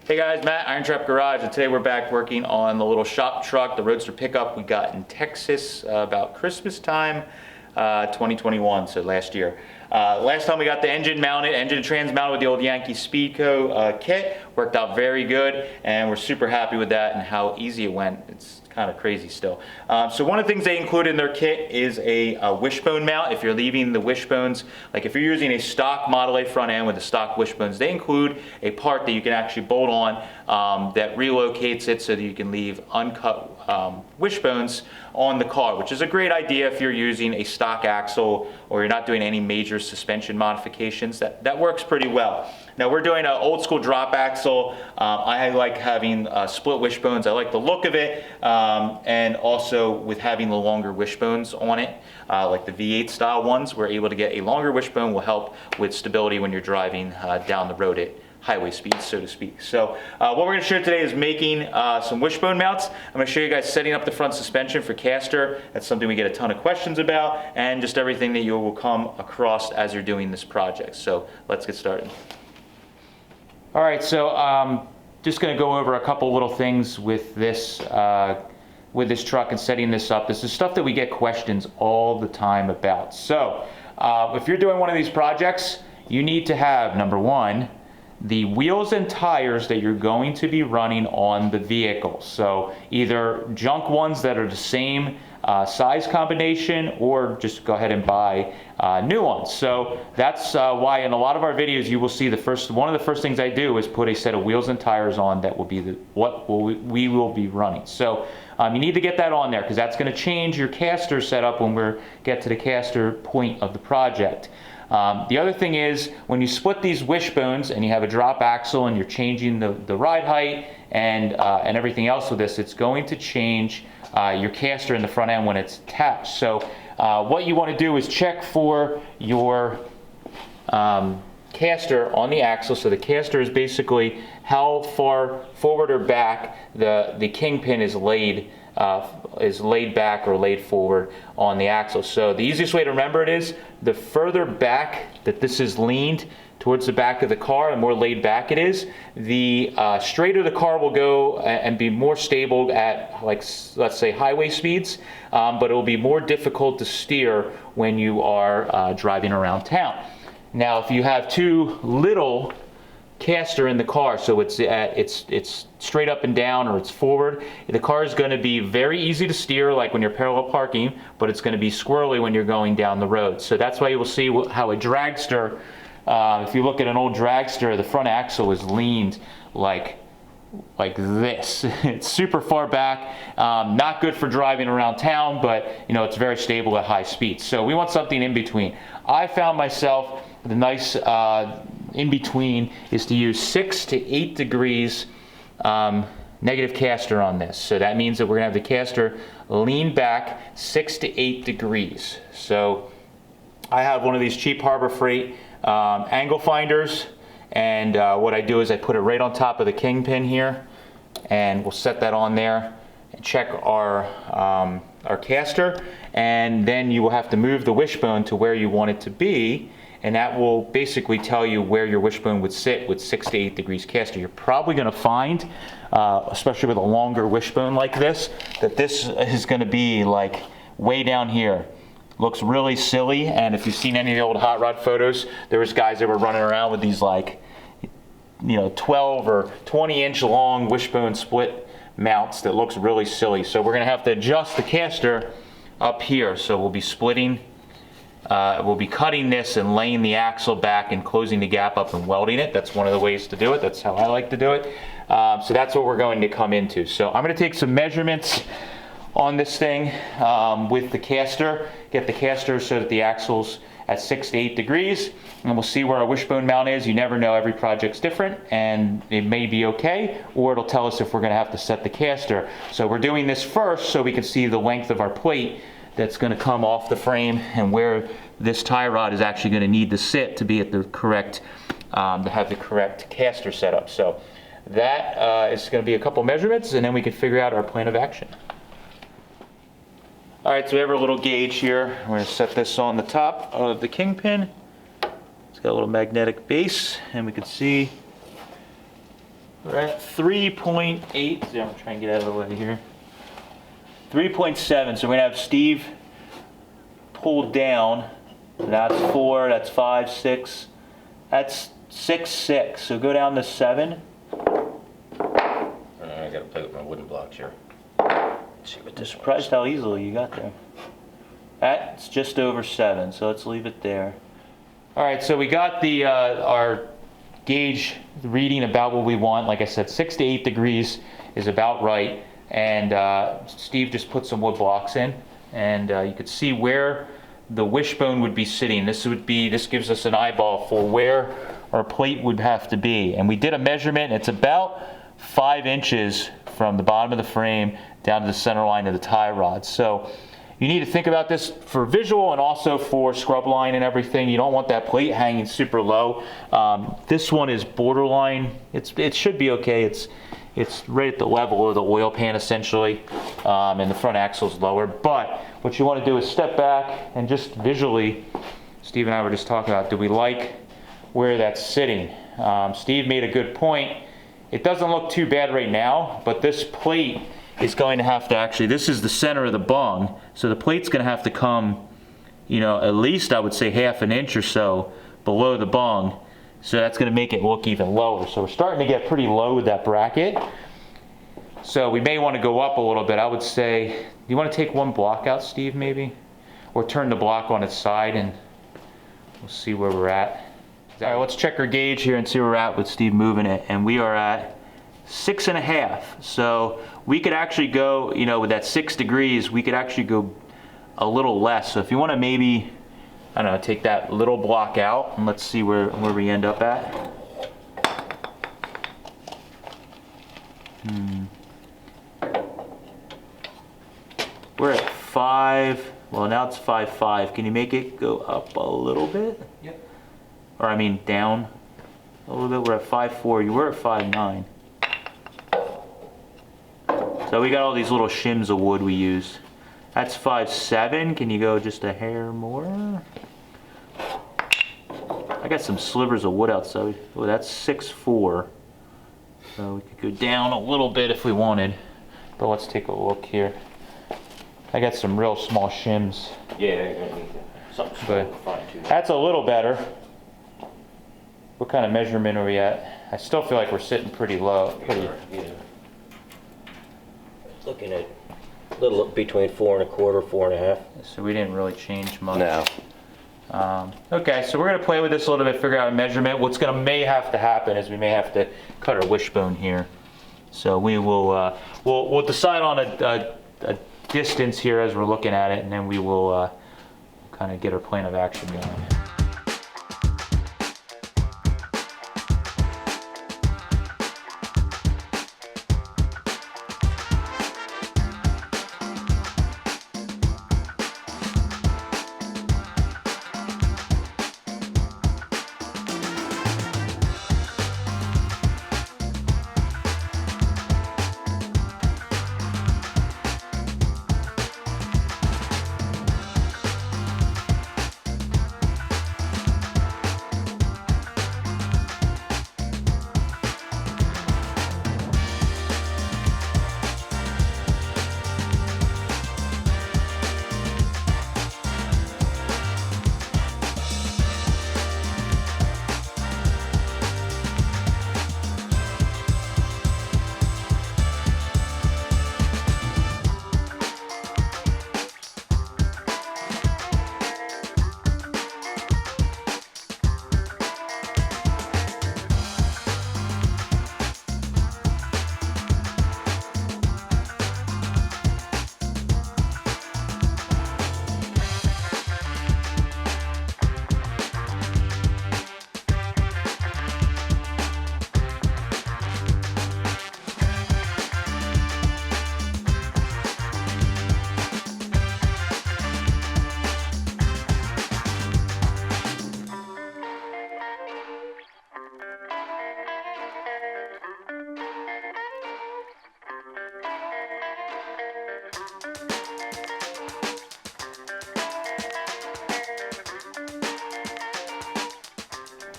Hey guys, Matt, IronTrap Garage, and today we're back working on the little shop truck, the Roadster Pickup we got in Texas about Christmas time, 2021, so last year. Last time we got the engine and trans mounted with the old Yankee Speedco kit. Worked out very good, and we're super happy with that and how easy it went. It's kind of crazy still. So one of the things they include in their kit is a wishbone mount. If you're leaving the wishbones, like if you're using a stock Model A front end with the stock wishbones, they include a part that you can actually bolt on that relocates it so that you can leave uncut wishbones on the car, which is a great idea if you're using a stock axle or you're not doing any major suspension modifications. That works pretty well. Now we're doing an old school drop axle. I like having split wishbones. I like the look of it, and also with having the longer wishbones on it, like the V8 style ones, we're able to get a longer wishbone will help with stability when you're driving down the road at highway speeds, so to speak. So what we're going to show today is making some wishbone mounts. I'm going to show you guys setting up the front suspension for caster. That's something we get a ton of questions about, and just everything that you will come across as you're doing this project. So let's get started. All right, so just going to go over a couple little things with this truck and setting this up. This is stuff that we get questions all the time about. So if you're doing one of these projects, you need to have, number one, the wheels and tires that you're going to be running on the vehicle. So either junk ones that are the same size combination, or just go ahead and buy new ones. So that's why in a lot of our videos you will see one of the first things I do is put a set of wheels and tires on that will be we will be running. So you need to get that on there because that's going to change your caster setup when we get to the caster point of the project. The other thing is when you split these wishbones and you have a drop axle and you're changing the ride height and everything else with this, it's going to change your caster in the front end when it's attached. So what you want to do is check for your caster on the axle. So the caster is basically how far forward or back the kingpin is laid back or laid forward on the axle. So the easiest way to remember it is the further back that this is leaned towards the back of the car, the more laid back it is, the straighter the car will go and be more stable at, like, let's say highway speeds, but it will be more difficult to steer when you are driving around town. Now if you have too little caster in the car, so it's straight up and down or it's forward, the car is going to be very easy to steer like when you're parallel parking, but it's going to be squirrely when you're going down the road. So that's why you will see how a dragster, if you look at an old dragster, the front axle is leaned like this. It's super far back, not good for driving around town, but you know, it's very stable at high speeds. So we want something in between. I found myself the nice in between is to use 6 to 8 degrees negative caster on this. So that means that we're going to have the caster lean back 6 to 8 degrees. So I have one of these cheap Harbor Freight angle finders, and what I do is I put it right on top of the kingpin here, and we'll set that on there and check our caster, and then you will have to move the wishbone to where you want it to be, and that will basically tell you where your wishbone would sit with 6 to 8 degrees caster. You're probably going to find, especially with a longer wishbone like this, that this is going to be like way down here. Looks really silly, and if you've seen any of the old hot rod photos, there was guys that were running around with these, like, you know, 12 or 20 inch long wishbone split mounts that looks really silly. So we're going to have to adjust the caster up here. So we'll be splitting, we'll be cutting this and laying the axle back and closing the gap up and welding it. That's one of the ways to do it. That's how I like to do it. So that's what we're going to come into. So I'm going to take some measurements on this thing with the caster, get the caster so that the axle's at 6 to 8 degrees, and we'll see where our wishbone mount is. You never know, every project's different, and it may be okay, or it'll tell us if we're going to have to set the caster. So we're doing this first so we can see the length of our plate that's going to come off the frame and where this tie rod is actually going to need to sit to be at the correct, to have the correct caster setup. So that is going to be a couple measurements, and then we can figure out our plan of action. All right, so we have our little gauge here. We're going to set this on the top of the kingpin. It's got a little magnetic base, and we can see We're at 3.8. I'm gonna try and get out of the way here. 3.7. So we're gonna have Steve pull down. That's 4. That's 5, 6. That's 6, 6. So go down to 7. I gotta play with my wooden blocks here. Let's see what this Surprised how easily you got there. That's just over 7. So let's leave it there. All right. So we got the our gauge reading about what we want. Like I said, 6 to 8 degrees is about right. And Steve just put some wood blocks in, and you could see where the wishbone would be sitting. This gives us an eyeball for where our plate would have to be. And we did a measurement. It's about 5 inches from the bottom of the frame down to the center line of the tie rod. So you need to think about this for visual and also for scrub line and everything. You don't want that plate hanging super low. This one is borderline. It should be okay. It's right at the level of the oil pan essentially, and the front axle is lower. But what you want to do is step back and just visually, Steve and I were just talking about, do we like where that's sitting? Steve made a good point. It doesn't look too bad right now, but this plate is going to have to actually, this is the center of the bung, so the plate's going to have to come, at least I would say half an inch or so below the bung. So that's going to make it look even lower. So we're starting to get pretty low with that bracket. So we may want to go up a little bit. I would say, do you want to take one block out, Steve, maybe? Or turn the block on its side and we'll see where we're at. All right, let's check our gauge here and see where we're at with Steve moving it. And we are at 6.5. So we could actually go, with that 6 degrees, we could actually go a little less. So if you want to maybe, I don't know, take that little block out and let's see where we end up at. We're at 5. Well, now it's 5.5. Can you make it go up a little bit? Yep. Or I mean down a little bit. We're at 5.4. You were at 5.9. So we got all these little shims of wood we used. That's 5.7. Can you go just a hair more? I got some slivers of wood outside. Oh, that's 6.4. So we could go down a little bit if we wanted. But let's take a look here. I got some real small shims. Yeah, you're gonna need something small to fine too. That's a little better. What kind of measurement are we at? I still feel like we're sitting pretty low. Yeah. Looking at a little between 4.25, 4.5. So we didn't really change much. No. Okay, so we're going to play with this a little bit, figure out a measurement. What's may have to happen is we may have to cut our wishbone here. So we will we'll decide on a distance here as we're looking at it, and then we will kind of get our plan of action going.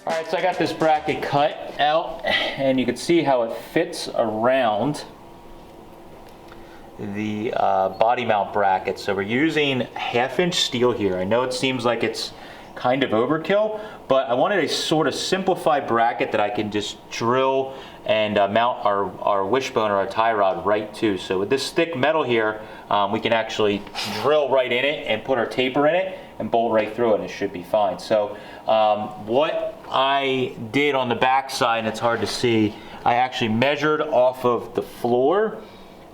All right, so I got this bracket cut, out, and you can see how it fits around the body mount bracket. So we're using 1/2-inch steel here. I know it seems like it's kind of overkill, but I wanted a sort of simplified bracket that I can just drill and mount our wishbone or our tie rod right to. So with this thick metal here, we can actually drill right in it and put our taper in it and bolt right through it, and it should be fine. So what I did on the back side, and it's hard to see, I actually measured off of the floor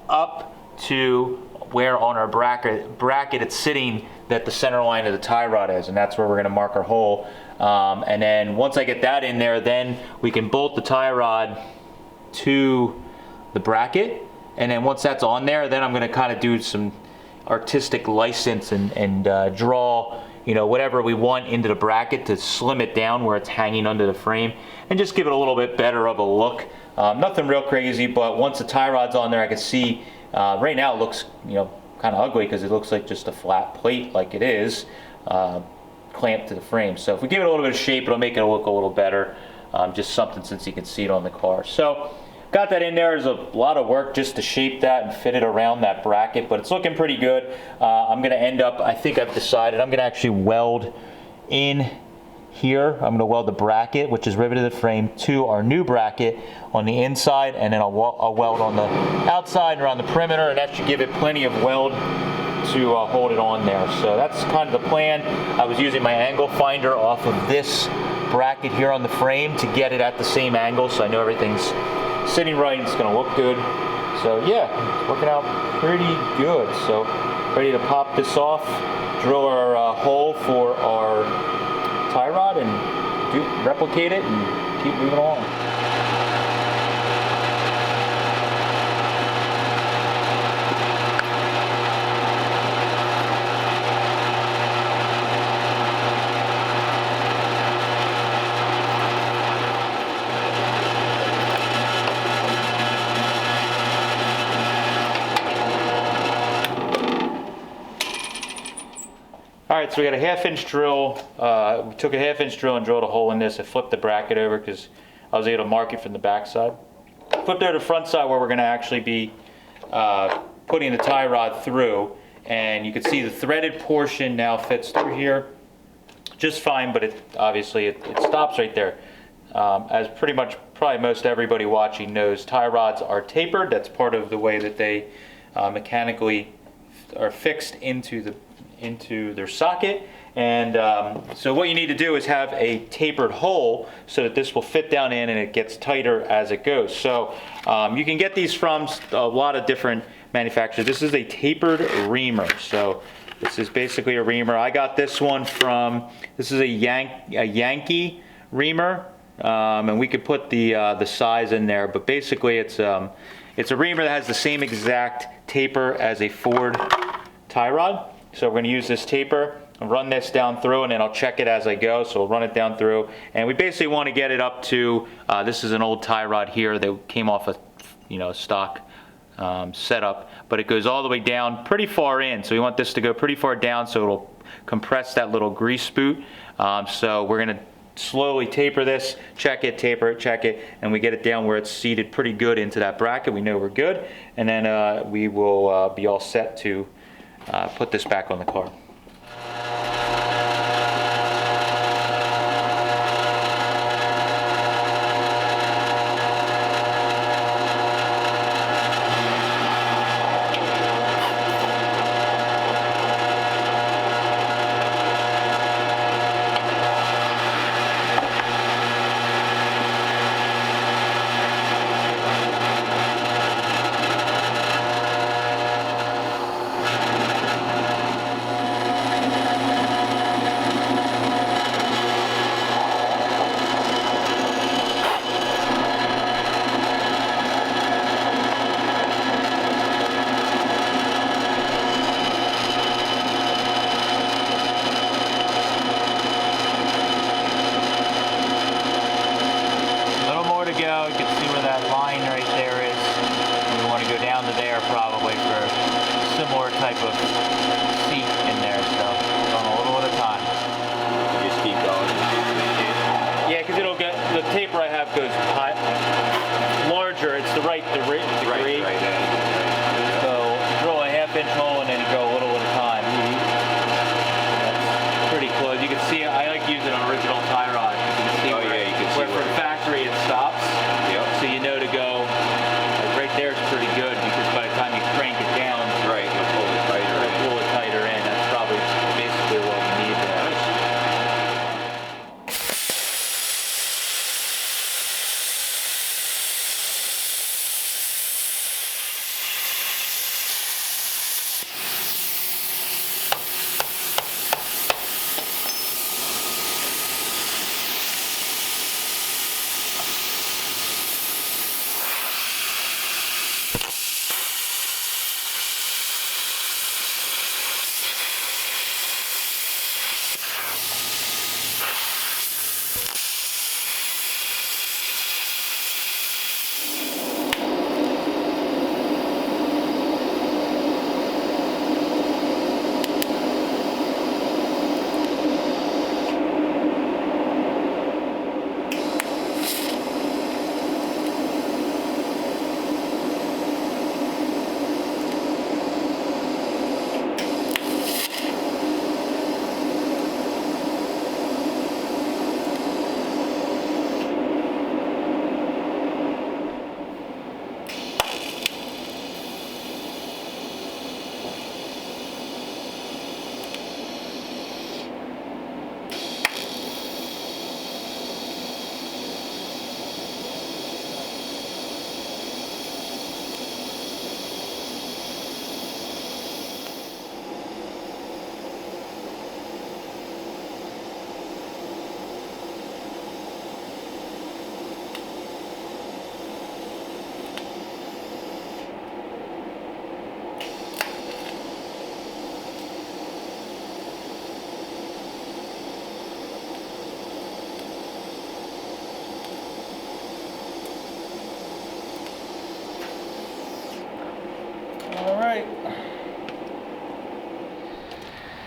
up to where on our bracket it's sitting, that the center line of the tie rod is, and that's where we're going to mark our hole. And then once I get that in there, then we can bolt the tie rod to the bracket, and then once that's on there, then I'm going to kind of do some artistic license and draw, you know, whatever we want into the bracket to slim it down where it's hanging under the frame and just give it a little bit better of a look. Nothing real crazy, but once the tie rod's on there, I can see right now it looks, you know, kind of ugly because it looks like just a flat plate like it is clamped to the frame. So if we give it a little bit of shape, it'll make it look a little better. Just something since you can see it on the car. So got that in there. There's a lot of work just to shape that and fit it around that bracket, but it's looking pretty good. I'm going to end up, I think I've decided, I'm going to actually weld in here. I'm going to weld the bracket, which is riveted to the frame, to our new bracket on the inside, and then I'll weld on the outside and around the perimeter, and that should give it plenty of weld to hold it on there. So that's kind of the plan. I was using my angle finder off of this bracket here on the frame to get it at the same angle, so I know everything's sitting right and it's going to look good. So yeah, it's working out pretty good. So ready to pop this off, drill our hole for our tie rod, and replicate it and keep moving along. Alright, so we got a 1/2-inch drill. We took a 1/2-inch drill and drilled a hole in this. I flipped the bracket over because I was able to mark it from the back side. Flipped over to the front side where we're going to actually be putting the tie rod through. And you can see the threaded portion now fits through here just fine, but obviously it stops right there. As pretty much probably most everybody watching knows, tie rods are tapered. That's part of the way that they mechanically are fixed into their socket. And so what you need to do is have a tapered hole so that this will fit down in and it gets tighter as it goes. So you can get these from a lot of different manufacturers. This is a tapered reamer. So this is basically a reamer. I got this one from, this is a Yankee reamer. And we could put the size in there, but basically it's a reamer that has the same exact taper as a Ford tie rod. So we're going to use this taper and run this down through, and then I'll check it as I go. So we'll run it down through, and we basically want to get it up to, this is an old tie rod here that came off a stock setup, but it goes all the way down pretty far in. So we want this to go pretty far down so it'll compress that little grease boot. So we're going to slowly taper this, check it, taper it, check it, and we get it down where it's seated pretty good into that bracket. We know we're good, and then we will be all set to put this back on the car. taper I have goes larger. It's the right degree. So drill a 1/2 inch hole and then go a little at a time. That's pretty close. You can see I like using an original tie rod. You can see where from factory it stops. Yep. So you know to go. Like right there is pretty good because by the time you crank it down, Right, you'll pull it tighter. it'll pull it tighter in. That's probably basically what we need there.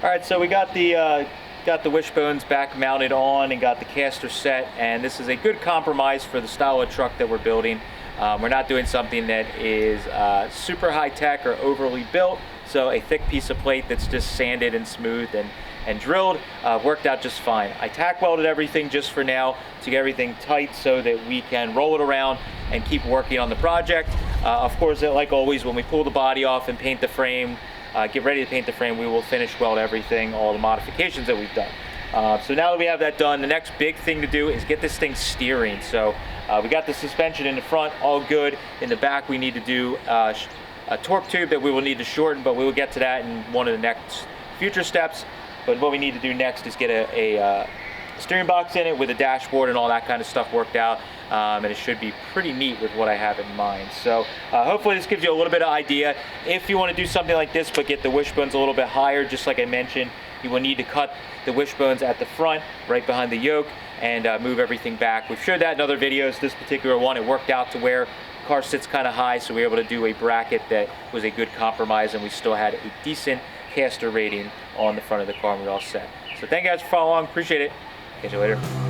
All right, so we got the wishbones back mounted on and got the caster set, and this is a good compromise for the style of truck that we're building. We're not doing something that is super high tech or overly built, so a thick piece of plate that's just sanded and smoothed and drilled worked out just fine. I tack welded everything just for now to get everything tight so that we can roll it around and keep working on the project. Of course, like always, when we pull the body off and paint the frame, get ready to paint the frame, we will finish weld everything, all the modifications that we've done. So now that we have that done, the next big thing to do is get this thing steering. So we got the suspension in the front, all good. In the back, we need to do a torque tube that we will need to shorten, but we will get to that in one of the next future steps. But what we need to do next is get a steering box in it with a dashboard and all that kind of stuff worked out. And it should be pretty neat with what I have in mind. So hopefully this gives you a little bit of idea. If you want to do something like this but get the wishbones a little bit higher, just like I mentioned, you will need to cut the wishbones at the front, right behind the yoke, and move everything back. We've showed that in other videos. This particular one, it worked out to where the car sits kind of high, so we were able to do a bracket that was a good compromise, and we still had a decent caster rating on the front of the car, and we're all set. So thank you guys for following along. Appreciate it. Catch you later.